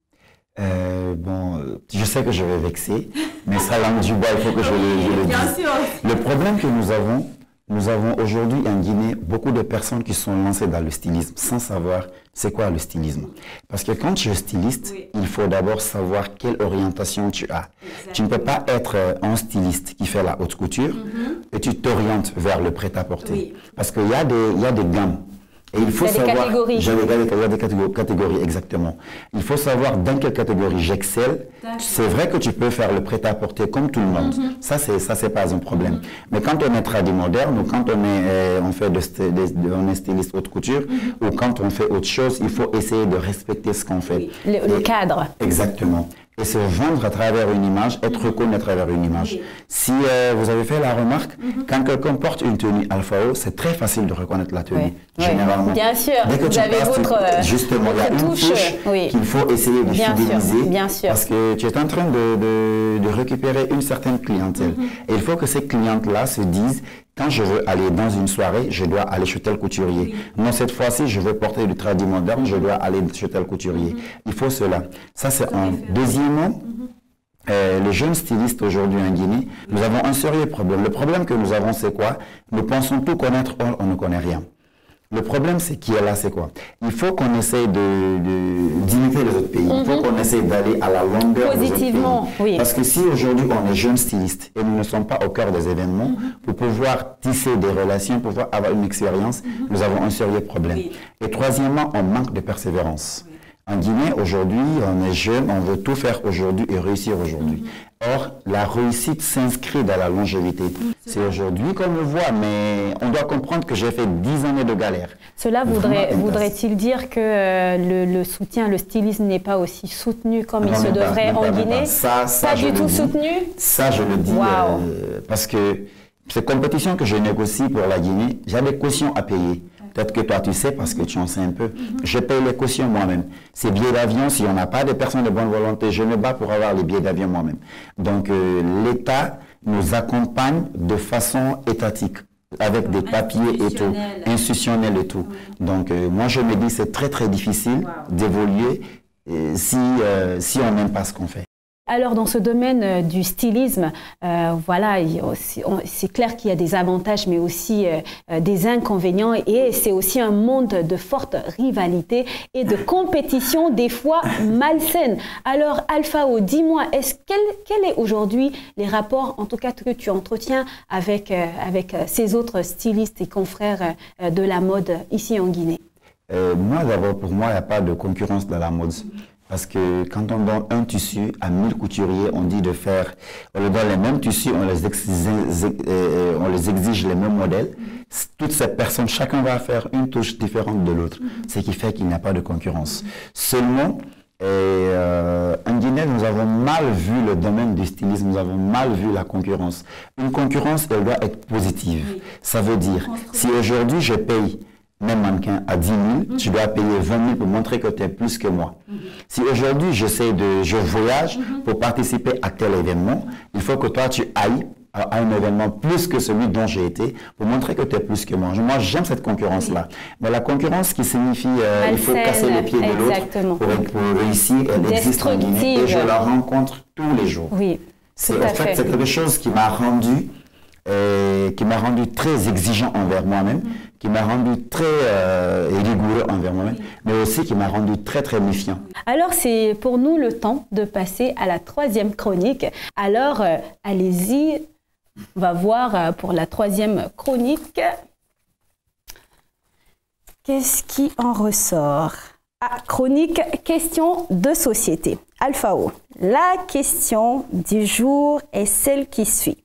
Je sais que je vais vexer, mais ça langue du bois, il faut que je le dise. Le problème que nous avons aujourd'hui en Guinée beaucoup de personnes qui sont lancées dans le stylisme sans savoir c'est quoi le stylisme. Parce que quand tu es styliste, il faut d'abord savoir quelle orientation tu as. Tu ne peux pas être un styliste qui fait la haute couture et tu t'orientes vers le prêt-à-porter. Parce qu'il y a des gammes. Et il faut savoir, catégories. Il y a des catégories, exactement. Il faut savoir dans quelle catégorie j'excelle. C'est vrai que tu peux faire le prêt-à-porter comme tout le monde. Ça, c'est pas un problème. Mais quand on est tradi moderne ou quand on est styliste haute couture ou quand on fait autre chose, il faut essayer de respecter ce qu'on fait. Le cadre. Exactement. Et se vendre à travers une image, être reconnu à travers une image. Si vous avez fait la remarque, quand quelqu'un porte une tenue Alphao, c'est très facile de reconnaître la tenue, généralement. Bien sûr, dès que vous avez votre justement, il y a une touche qu'il faut essayer de fidéliser, parce que tu es en train de récupérer une certaine clientèle. Et il faut que ces clientes-là se disent, quand je veux aller dans une soirée, je dois aller chez tel couturier. Non, cette fois-ci, je veux porter du tradi moderne, je dois aller chez tel couturier. Il faut cela. Ça, c'est un. Deuxièmement, les jeunes stylistes aujourd'hui en Guinée, nous avons un sérieux problème. Le problème que nous avons, c'est quoi? Nous pensons tout connaître, or on ne connaît rien. Le problème, c'est qui est là, c'est quoi? Il faut qu'on essaye d'imiter les autres pays. Il faut qu'on essaye d'aller à la longueur des autres pays. Oui. Parce que si aujourd'hui on est jeunes stylistes et nous ne sommes pas au cœur des événements, pour pouvoir tisser des relations, pour pouvoir avoir une expérience, nous avons un sérieux problème. Et troisièmement, on manque de persévérance. En Guinée, aujourd'hui, on est jeune, on veut tout faire aujourd'hui et réussir aujourd'hui. Or, la réussite s'inscrit dans la longévité. C'est aujourd'hui qu'on le voit, mais on doit comprendre que j'ai fait 10 années de galère. Cela voudrait-il dire que le soutien, le stylisme n'est pas aussi soutenu comme il se devrait en Guinée? Pas du tout soutenu? Ça, je le dis, parce que ces compétitions que je négocie pour la Guinée, j'ai des cautions à payer. Peut-être que toi, tu sais, parce que tu en sais un peu. Je paye les cautions moi-même. Ces billets d'avion, si on n'a pas de personnes de bonne volonté, je me bats pour avoir les billets d'avion moi-même. Donc, l'État nous accompagne de façon étatique, avec des papiers et tout, institutionnels et tout. Donc, moi, je me dis c'est très, très difficile d'évoluer si on n'aime pas ce qu'on fait. Alors, dans ce domaine du stylisme, voilà, c'est clair qu'il y a des avantages, mais aussi des inconvénients. Et c'est aussi un monde de forte rivalité et de compétition, des fois malsaine. Alors, Alphao, dis-moi, quel est aujourd'hui les rapports, en tout cas que tu entretiens avec ces autres stylistes et confrères de la mode ici en Guinée? Moi, d'abord, pour moi, il n'y a pas de concurrence dans la mode. Parce que quand on donne un tissu à 1000 couturiers, on dit de faire, on leur donne les mêmes tissus, on les exige les mêmes modèles. Toutes ces personnes, chacun va faire une touche différente de l'autre, ce qui fait qu'il n'y a pas de concurrence. Seulement, en Guinée, nous avons mal vu le domaine du stylisme, nous avons mal vu la concurrence. Une concurrence, elle doit être positive. Ça veut dire, si aujourd'hui je paye même mannequin à 10 000, tu dois payer 20 000 pour montrer que tu es plus que moi. Si aujourd'hui je voyage pour participer à tel événement, il faut que toi tu ailles à un événement plus que celui dont j'ai été pour montrer que tu es plus que moi. Moi, j'aime cette concurrence-là. Mais la concurrence qui signifie il faut casser les pieds de l'autre pour réussir, elle existe en Guinée et je la rencontre tous les jours. Oui, c'est quelque chose qui m'a rendu très exigeant envers moi-même, qui m'a rendu très rigoureux envers moi-même, mais aussi qui m'a rendu très, très méfiant. Alors, c'est pour nous le temps de passer à la troisième chronique. Alors, allez-y, on va voir pour la troisième chronique. Qu'est-ce qui en ressort? Chronique question de société. Alphao, la question du jour est celle qui suit.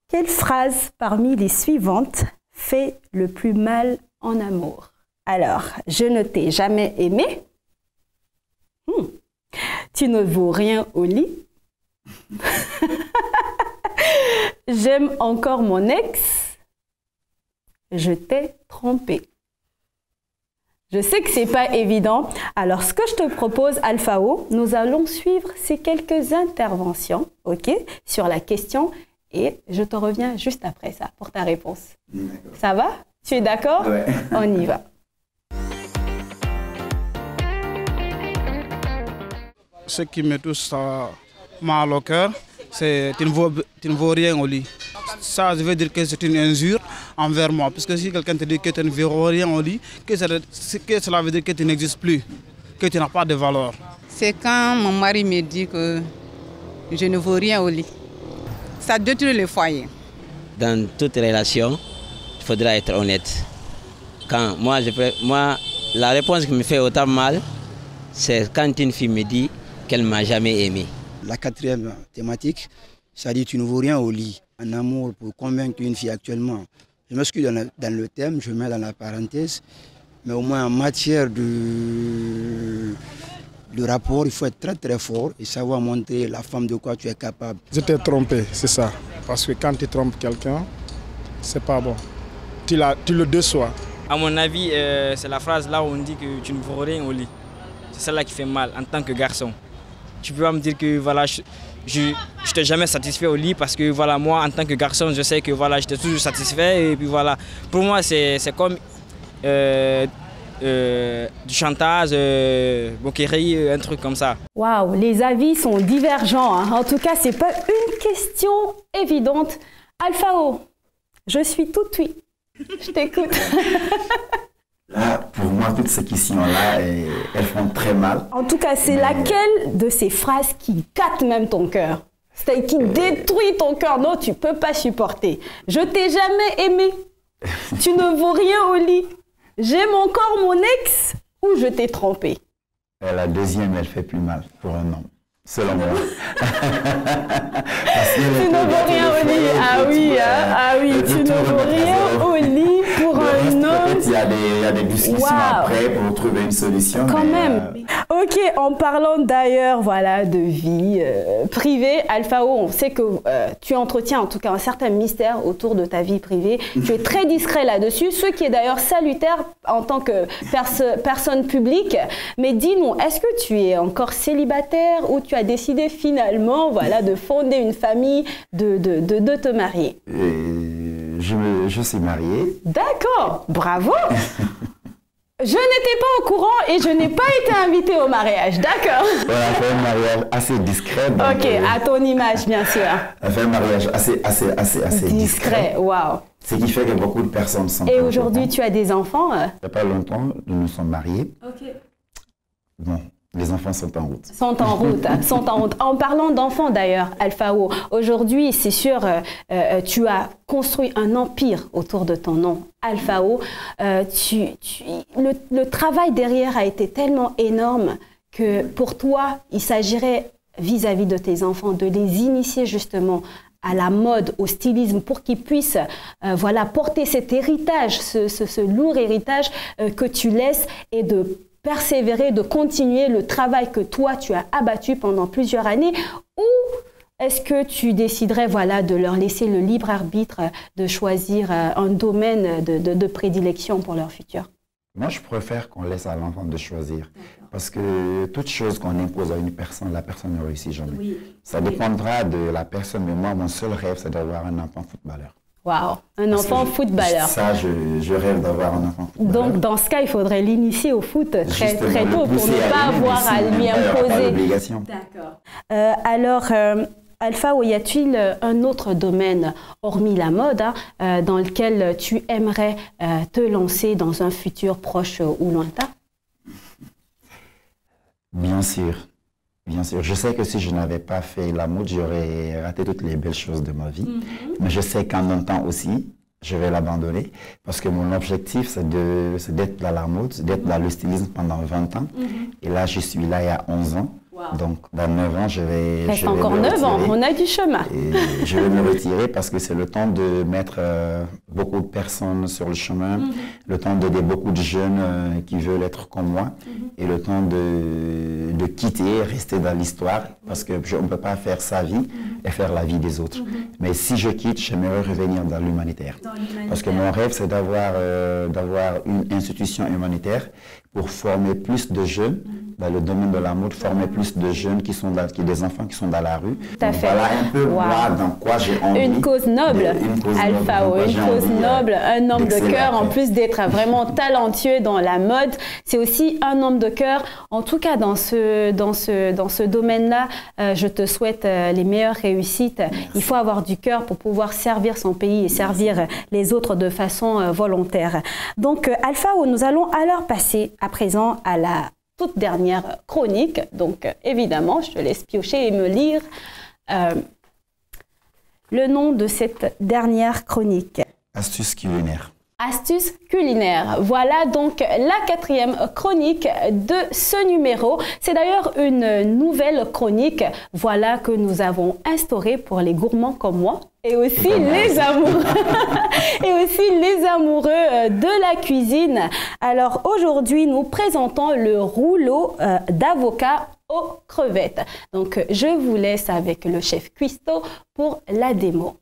Quelle phrase parmi les suivantes fait le plus mal en amour? Alors, je ne t'ai jamais aimé. Tu ne vaux rien au lit. J'aime encore mon ex. Je t'ai trompé. Je sais que c'est pas évident. Alors, ce que je te propose, Alphao, nous allons suivre ces quelques interventions, ok, sur la question. Et je te reviens juste après ça pour ta réponse. Ça va? Tu es d'accord? Ouais. On y va. Ce qui me touche mal au cœur, c'est tu ne vaux rien au lit. Ça veut dire que c'est une injure envers moi. Parce que si quelqu'un te dit que tu ne vaux rien au lit, que cela veut dire que tu n'existes plus, que tu n'as pas de valeur. C'est quand mon mari me dit que je ne vaux rien au lit. Ça détruit le foyer. Dans toute relation, il faudra être honnête. Moi, la réponse qui me fait autant mal, c'est quand une fille me dit qu'elle ne m'a jamais aimé. La quatrième thématique, ça dit tu ne vaux rien au lit. En amour, pour convaincre une fille actuellement, je m'excuse dans le thème, je mets dans la parenthèse, mais au moins en matière de rapport, il faut être très très fort et savoir montrer la femme de quoi tu es capable. Je t'ai trompé, c'est ça. Parce que quand tu trompes quelqu'un, c'est pas bon. Tu le déçois. À mon avis, c'est la phrase là où on dit que tu ne vaux rien au lit. C'est celle-là qui fait mal en tant que garçon. Tu peux pas me dire que voilà, je t'ai jamais satisfait au lit parce que voilà, moi en tant que garçon, je sais que voilà, j'étais toujours satisfait et puis voilà. Pour moi, c'est comme du chantage, moquerie, un truc comme ça. Waouh, les avis sont divergents. Hein. En tout cas, c'est pas une question évidente. Alphao, je suis tout oui. Je t'écoute. Là, pour moi, toutes ces questions-là, elles font très mal. En tout cas, c'est laquelle de ces phrases qui gâte même ton cœur? C'est qui détruit ton cœur? Non, tu peux pas supporter. Je t'ai jamais aimé. Tu ne vaux rien au lit. J'aime encore mon ex ou je t'ai trompé? La deuxième, elle fait plus mal pour un homme, selon moi. Tu ne vaux rien au lit. Ah oui, ah oui, tu ne vaux rien au lit pour un homme. Il y a des discussions après pour trouver une solution. Quand même. Ok, en parlant d'ailleurs, voilà, de vie privée, Alphao, on sait que tu entretiens en tout cas un certain mystère autour de ta vie privée. Tu es très discret là-dessus, ce qui est d'ailleurs salutaire en tant que personne publique. Mais dis-nous, est-ce que tu es encore célibataire ou tu as décidé finalement, voilà, de fonder une famille, de te marier? Je suis marié. D'accord, bravo. Je n'étais pas au courant et je n'ai pas été invitée au mariage, d'accord? On a fait un mariage assez discret. Donc, ok, à ton image, bien sûr. On a fait un mariage assez discret. Waouh. Ce qui fait que beaucoup de personnes sont... Et aujourd'hui, tu as des enfants? Il n'y a pas longtemps, nous nous sommes mariés. Ok. Bon, les enfants sont en route. Sont en route, sont en route. En parlant d'enfants d'ailleurs, Alphao, aujourd'hui, c'est sûr, tu as construit un empire autour de ton nom, Alphao. Le travail derrière a été tellement énorme que pour toi, il s'agirait vis-à-vis de tes enfants de les initier justement à la mode, au stylisme, pour qu'ils puissent voilà, porter cet héritage, ce lourd héritage que tu laisses et de persévérer, de continuer le travail que toi, tu as abattu pendant plusieurs années, ou est-ce que tu déciderais voilà, de leur laisser le libre arbitre de choisir un domaine de prédilection pour leur futur? Moi, je préfère qu'on laisse à l'enfant de choisir. Parce que toute chose qu'on impose à une personne, la personne ne réussit jamais. Oui. Ça dépendra de la personne, mais moi, mon seul rêve, c'est d'avoir un enfant footballeur. Waouh, un enfant footballeur. Ça, je rêve d'avoir un enfant footballeur. Donc, dans ce cas, il faudrait l'initier au foot très tôt pour ne pas avoir à lui imposer. D'accord. Alors, Alphao, y a-t-il un autre domaine, hormis la mode, dans lequel tu aimerais te lancer dans un futur proche ou lointain? Bien sûr. Bien sûr, je sais que si je n'avais pas fait la mode, j'aurais raté toutes les belles choses de ma vie. Mais je sais qu'en même temps aussi, je vais l'abandonner parce que mon objectif, c'est d'être dans la mode, d'être dans le stylisme pendant 20 ans. Et là, je suis là il y a 11 ans. Wow. Donc, dans 9 ans, je vais... Reste encore 9 ans, on a du chemin. Et je vais me retirer parce que c'est le temps de mettre beaucoup de personnes sur le chemin, le temps d'aider beaucoup de jeunes qui veulent être comme moi, et le temps de quitter, rester dans l'histoire, parce qu'on ne peut pas faire sa vie et faire la vie des autres. Mais si je quitte, j'aimerais revenir dans l'humanitaire. Parce que mon rêve, c'est d'avoir une institution humanitaire pour former plus de jeunes dans le domaine de la mode, former plus de jeunes des enfants qui sont dans la rue. Tout à fait. Voilà un peu moi dans quoi j'ai envie. Une cause noble, Alphao, une cause noble, un homme de cœur, en plus d'être vraiment talentueux dans la mode, c'est aussi un homme de cœur. En tout cas, dans ce domaine-là, je te souhaite les meilleures réussites. Merci. Il faut avoir du cœur pour pouvoir servir son pays et servir les autres de façon volontaire. Donc, Alphao, nous allons alors passer à présent à la toute dernière chronique. Donc, évidemment, je te laisse piocher et me lire le nom de cette dernière chronique. Astuces culinaires. Astuces culinaires. Voilà donc la 4e chronique de ce numéro. C'est d'ailleurs une nouvelle chronique, voilà, que nous avons instaurée pour les gourmands comme moi. Et aussi les amoureux, de la cuisine. Alors aujourd'hui, nous présentons le rouleau d'avocat aux crevettes. Donc je vous laisse avec le chef cuistot pour la démo.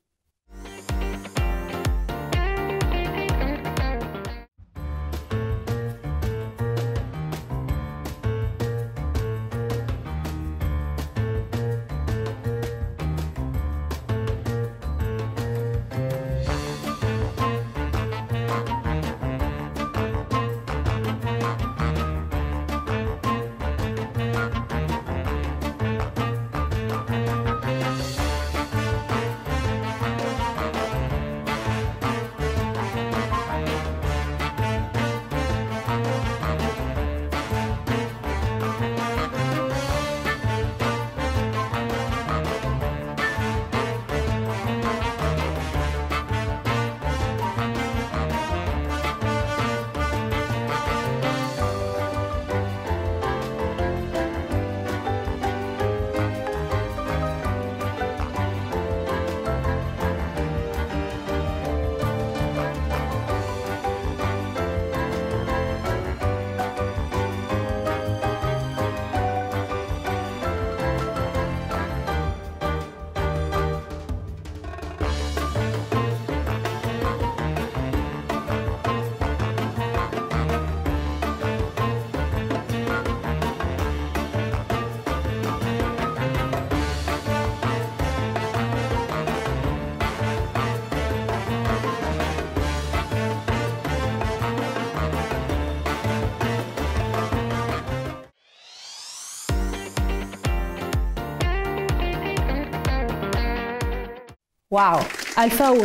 Waouh, Alpha O,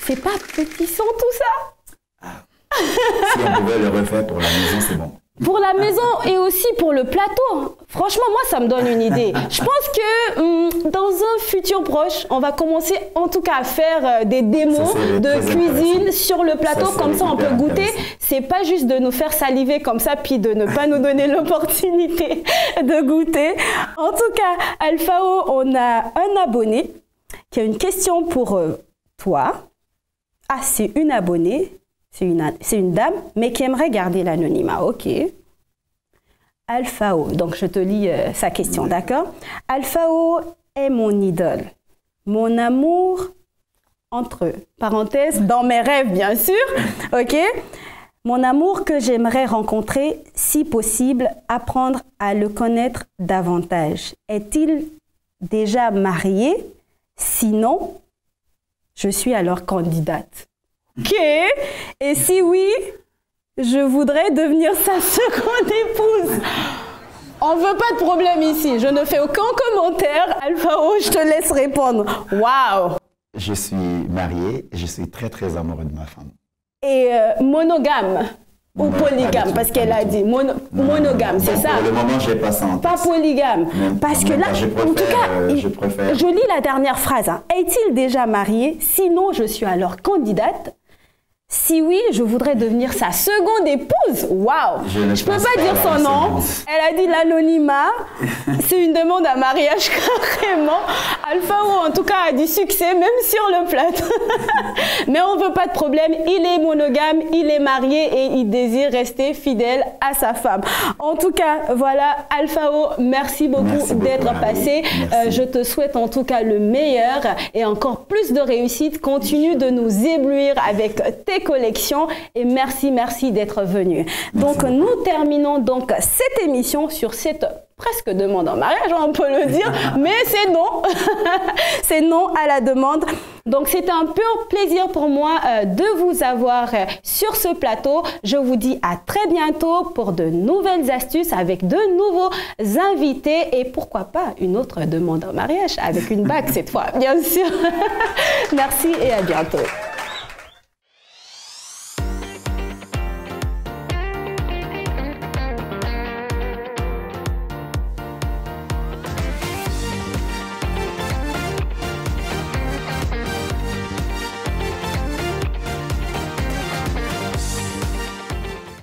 c'est pas petit son tout ça? Si on pouvait le refaire pour la maison, c'est bon. Pour la maison et aussi pour le plateau. Franchement, moi, ça me donne une idée. Je pense que dans un futur proche, on va commencer en tout cas à faire des démos de cuisine sur le plateau. Comme ça, on peut goûter. C'est pas juste de nous faire saliver comme ça, puis de ne pas nous donner l'opportunité de goûter. En tout cas, Alpha O, on a un abonné qui a une question pour toi. Ah, c'est une abonnée. C'est une dame, mais qui aimerait garder l'anonymat. Ok. Alpha O. Donc, je te lis sa question, d'accord? Alpha O est mon idole. Mon amour, entre parenthèses, dans mes rêves, bien sûr. Ok. Mon amour que j'aimerais rencontrer, si possible, apprendre à le connaître davantage. Est-il déjà marié? Sinon, je suis alors candidate. Ok. Et si oui, je voudrais devenir sa seconde épouse. On ne veut pas de problème ici. Je ne fais aucun commentaire. Alpha O, je te laisse répondre. Waouh. Je suis marié et je suis très très amoureux de ma femme. Et monogame ou polygame, parce qu'elle a dit monogame, c'est ça? Pour le moment, je n'ai pas ça en tête. Pas polygame. Parce que là, en tout cas, je lis la dernière phrase. Hein. Est-il déjà marié? Sinon, je suis alors candidate. Si oui, je voudrais devenir sa seconde épouse. Waouh! Je ne peux pas dire son nom. Elle a dit l'anonymat. C'est une demande à mariage carrément. Alpha O, en tout cas, a du succès, même sur le plateau. Mais on ne veut pas de problème. Il est monogame, il est marié et il désire rester fidèle à sa femme. En tout cas, voilà, Alpha O, merci beaucoup d'être passé. Je te souhaite en tout cas le meilleur et encore plus de réussite. Continue de nous éblouir avec tes collections et merci d'être venu. Donc nous terminons donc cette émission sur cette presque demande en mariage, on peut le dire, mais c'est non. C'est non à la demande. Donc c'était un pur plaisir pour moi de vous avoir sur ce plateau. Je vous dis à très bientôt pour de nouvelles astuces avec de nouveaux invités et pourquoi pas une autre demande en mariage avec une bague cette fois, bien sûr. Merci et à bientôt.